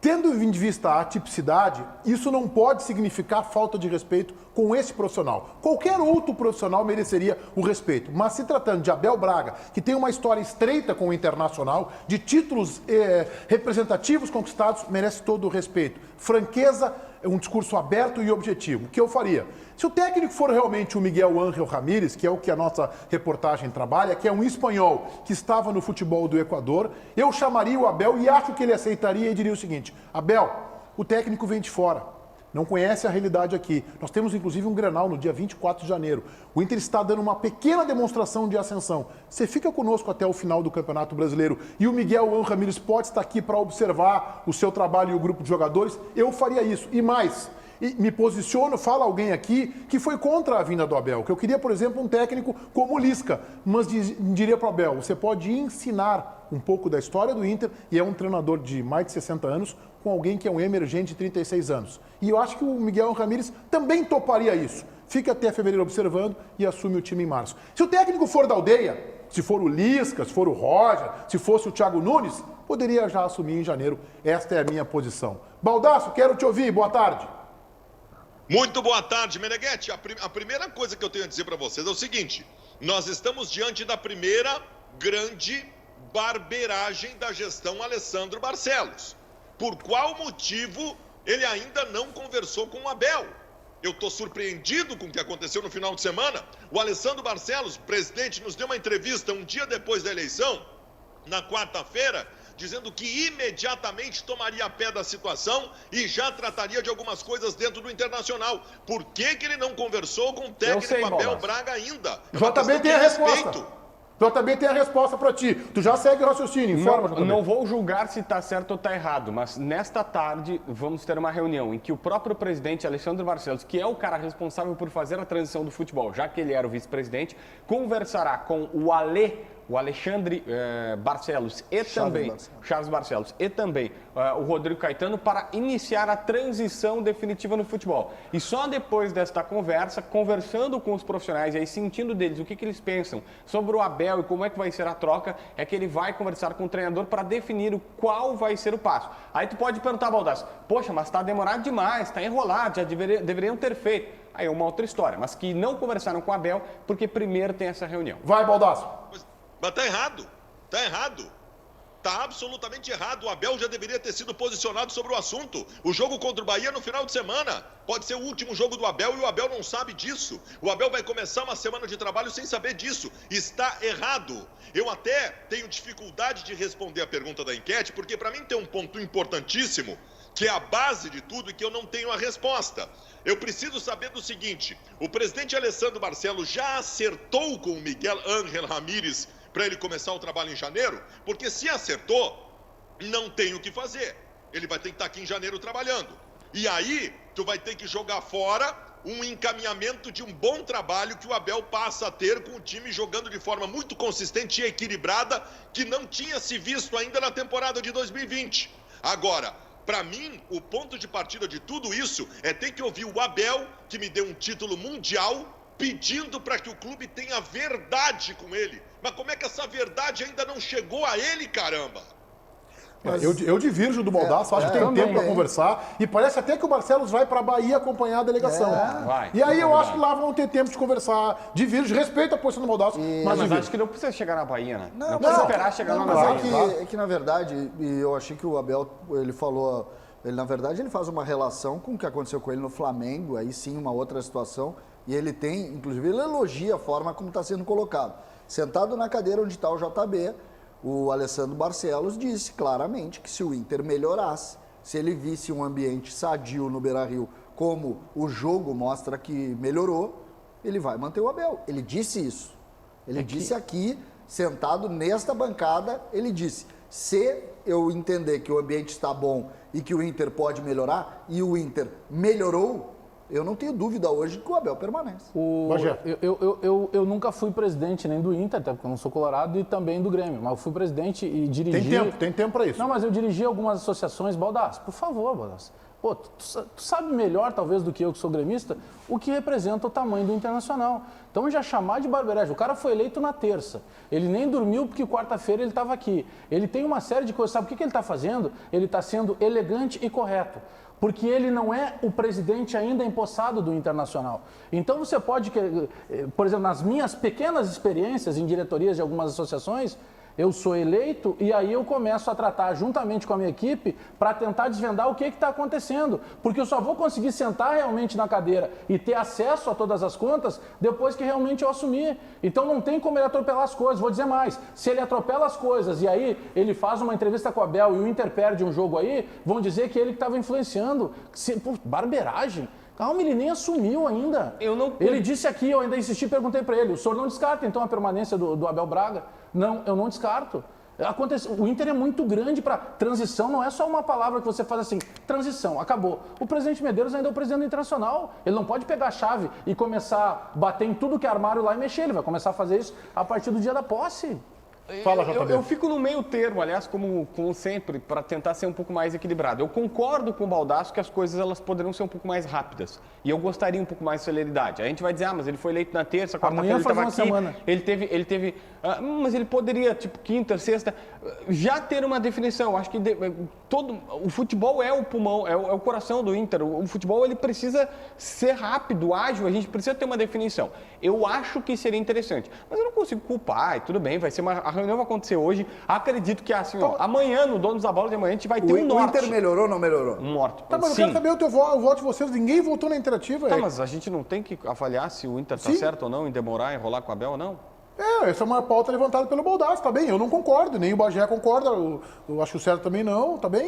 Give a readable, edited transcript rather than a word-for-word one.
Tendo em vista a atipicidade, isso não pode significar falta de respeito com esse profissional. Qualquer outro profissional mereceria o respeito. Mas se tratando de Abel Braga, que tem uma história estreita com o Internacional, de títulos representativos conquistados, merece todo o respeito. Franqueza, um discurso aberto e objetivo. O que eu faria? Se o técnico for realmente o Miguel Ángel Ramírez, que é o que a nossa reportagem trabalha, que é um espanhol que estava no futebol do Equador, eu chamaria o Abel e acho que ele aceitaria e diria o seguinte: Abel, o técnico vem de fora, não conhece a realidade aqui. Nós temos inclusive um Grenal no dia 24 de janeiro. O Inter está dando uma pequena demonstração de ascensão. Você fica conosco até o final do Campeonato Brasileiro e o Miguel Ángel Ramírez pode estar aqui para observar o seu trabalho e o grupo de jogadores. Eu faria isso. E mais, me posiciono, fala alguém aqui que foi contra a vinda do Abel, que eu queria, por exemplo, um técnico como o Lisca, mas diria para o Abel, você pode ensinar um pouco da história do Inter e é um treinador de mais de 60 anos com alguém que é um emergente de 36 anos. E eu acho que o Miguel Ramírez também toparia isso. Fica até fevereiro observando e assume o time em março. Se o técnico for da aldeia, se for o Lisca, se for o Roger, se fosse o Thiago Nunes, poderia já assumir em janeiro. Esta é a minha posição. Baldasso, quero te ouvir. Boa tarde. Muito boa tarde, Meneghetti. A primeira coisa que eu tenho a dizer para vocês é o seguinte: nós estamos diante da primeira grande barbeiragem da gestão Alessandro Barcelos. Por qual motivo ele ainda não conversou com o Abel? Eu estou surpreendido com o que aconteceu no final de semana. O Alessandro Barcelos, presidente, nos deu uma entrevista um dia depois da eleição, na quarta-feira, dizendo que imediatamente tomaria pé da situação e já trataria de algumas coisas dentro do Internacional. Por que ele não conversou com o técnico Abel Braga ainda? JB tem a resposta. JB tem a resposta para ti. Tu já segue o raciocínio, informa, JB. Não vou julgar se está certo ou está errado, mas nesta tarde vamos ter uma reunião em que o próprio presidente Alessandro Barcelos, que é o cara responsável por fazer a transição do futebol, já que ele era o vice-presidente, conversará com o Alexandre Barcelos e também Charles Barcelos e também o Rodrigo Caetano para iniciar a transição definitiva no futebol. E só depois desta conversa, conversando com os profissionais e aí sentindo deles o que eles pensam sobre o Abel e como é que vai ser a troca, é que ele vai conversar com o treinador para definir qual vai ser o passo. Aí tu pode perguntar, Baldasso, poxa, mas está demorado demais, está enrolado, já deveriam ter feito. Aí é uma outra história, mas que não conversaram com o Abel porque primeiro tem essa reunião. Vai, Baldasso. Mas tá errado, tá absolutamente errado. O Abel já deveria ter sido posicionado sobre o assunto. O jogo contra o Bahia no final de semana pode ser o último jogo do Abel e o Abel não sabe disso. O Abel vai começar uma semana de trabalho sem saber disso. Está errado. Eu até tenho dificuldade de responder a pergunta da enquete, porque para mim tem um ponto importantíssimo, que é a base de tudo e que eu não tenho a resposta. Eu preciso saber do seguinte: o presidente Alessandro Barcelos já acertou com o Miguel Ángel Ramírez para ele começar o trabalho em janeiro? Porque se acertou, não tem o que fazer. Ele vai ter que estar aqui em janeiro trabalhando. E aí, tu vai ter que jogar fora um encaminhamento de um bom trabalho que o Abel passa a ter com o time jogando de forma muito consistente e equilibrada, que não tinha se visto ainda na temporada de 2020. Agora, para mim, o ponto de partida de tudo isso é ter que ouvir o Abel, que me deu um título mundial, pedindo para que o clube tenha verdade com ele. Mas como é que essa verdade ainda não chegou a ele, caramba? Mas... Eu divirjo do Baldasso, acho que tem tempo para conversar. E parece até que o Barcelos vai para a Bahia acompanhar a delegação. E aí eu acho que lá vão ter tempo de conversar. Divirjo, respeito a posição do Baldasso. Mas acho que não precisa chegar na Bahia, né? Não precisa esperar chegar na Bahia. É que, na verdade, e eu achei que o Abel, ele falou... Ele, na verdade, ele faz uma relação com o que aconteceu com ele no Flamengo, aí sim, uma outra situação. E ele tem, inclusive, ele elogia a forma como está sendo colocado. Sentado na cadeira onde está o JB, o Alessandro Barcelos disse claramente que se o Inter melhorasse, se ele visse um ambiente sadio no Beira-Rio, como o jogo mostra que melhorou, ele vai manter o Abel. Ele disse isso. Ele disse aqui, sentado nesta bancada, ele disse: se eu entender que o ambiente está bom e que o Inter pode melhorar, e o Inter melhorou, eu não tenho dúvida hoje que o Abel permanece. Eu nunca fui presidente nem do Inter, até porque eu não sou colorado, e também do Grêmio. Mas eu fui presidente e dirigi... Tem tempo para isso. Não, mas eu dirigi algumas associações. Baldasso, por favor, Baldasso. Pô, tu sabe melhor, talvez, do que eu, que sou gremista, o que representa o tamanho do Internacional. Então, já chamar de barberagem. O cara foi eleito na terça. Ele nem dormiu porque quarta-feira ele estava aqui. Ele tem uma série de coisas. Sabe o que ele está fazendo? Ele está sendo elegante e correto. Porque ele não é o presidente ainda empossado do Internacional. Então, você pode, por exemplo, nas minhas pequenas experiências em diretorias de algumas associações, eu sou eleito e aí eu começo a tratar juntamente com a minha equipe para tentar desvendar o que está acontecendo. Porque eu só vou conseguir sentar realmente na cadeira e ter acesso a todas as contas depois que realmente eu assumir. Então não tem como ele atropelar as coisas. Vou dizer mais, se ele atropela as coisas e aí ele faz uma entrevista com o Abel e o Inter perde um jogo aí, vão dizer que ele que estava influenciando. Pô, barberagem. Calma, ele nem assumiu ainda. Ele disse aqui, eu ainda insisti e perguntei para ele, o senhor não descarta então a permanência do Abel Braga? Não, eu não descarto. O Inter é muito grande para transição, não é só uma palavra que você faz assim, transição, acabou. O presidente Medeiros ainda é o presidente do Internacional. Ele não pode pegar a chave e começar a bater em tudo que é armário lá e mexer. Ele vai começar a fazer isso a partir do dia da posse. Fala, JB. Eu fico no meio termo, aliás, como sempre, para tentar ser um pouco mais equilibrado. Eu concordo com o Baldasso que as coisas elas poderiam ser um pouco mais rápidas. E eu gostaria um pouco mais de celeridade. A gente vai dizer, mas ele foi eleito na terça, quarta-feira ele estava aqui. Semana. Ele teve mas ele poderia, tipo, quinta, sexta, já ter uma definição. Acho que o futebol é o pulmão, é o coração do Inter. O futebol ele precisa ser rápido, ágil, a gente precisa ter uma definição. Eu acho que seria interessante. Mas eu não consigo culpar, e tudo bem, a reunião vai acontecer hoje. Acredito que assim, amanhã, no Donos da Bola de amanhã, a gente vai ter um norte. O Inter melhorou ou não melhorou? Um norte. Tá, mas eu quero saber o voto de vocês. Ninguém votou na Interativa. Tá, mas a gente não tem que avaliar se o Inter tá certo ou não, em demorar, enrolar com o Abel ou não? Essa é uma pauta levantada pelo Baldasso, tá bem? Eu não concordo, nem o Bagé concorda. Eu acho que o Sérgio também não, tá bem?